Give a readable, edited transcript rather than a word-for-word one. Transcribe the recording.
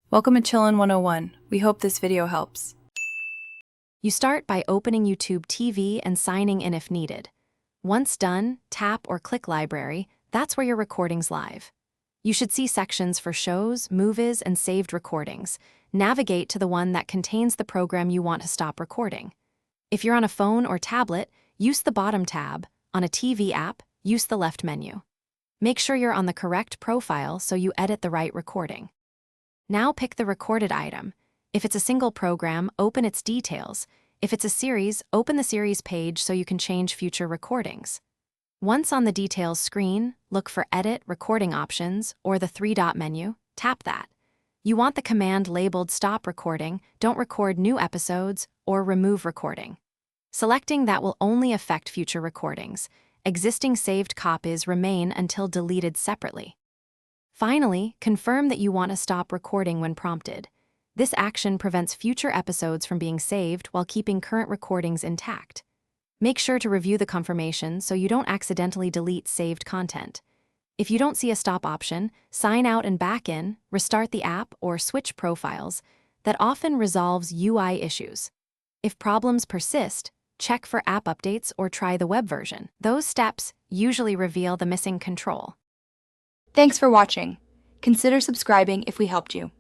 Welcome to Chillin' 101. We hope this video helps. You start by opening YouTube TV and signing in if needed. Once done, tap or click Library. That's where your recording's live. You should see sections for shows, movies, and saved recordings. Navigate to the one that contains the program you want to stop recording. If you're on a phone or tablet, use the bottom tab. On a TV app, use the left menu. Make sure you're on the correct profile so you edit the right recording. Now pick the recorded item. If it's a single program, open its details. If it's a series, open the series page so you can change future recordings. Once on the details screen, look for Edit Recording Options or the three-dot menu. Tap that. You want the command labeled Stop Recording, Don't Record New Episodes, or Remove Recording. Selecting that will only affect future recordings. Existing saved copies remain until deleted separately. Finally, confirm that you want to stop recording when prompted. This action prevents future episodes from being saved while keeping current recordings intact. Make sure to review the confirmation so you don't accidentally delete saved content. If you don't see a stop option, sign out and back in, restart the app, or switch profiles. That often resolves UI issues. If problems persist, check for app updates or try the web version. Those steps usually reveal the missing control. Thanks for watching. Consider subscribing if we helped you.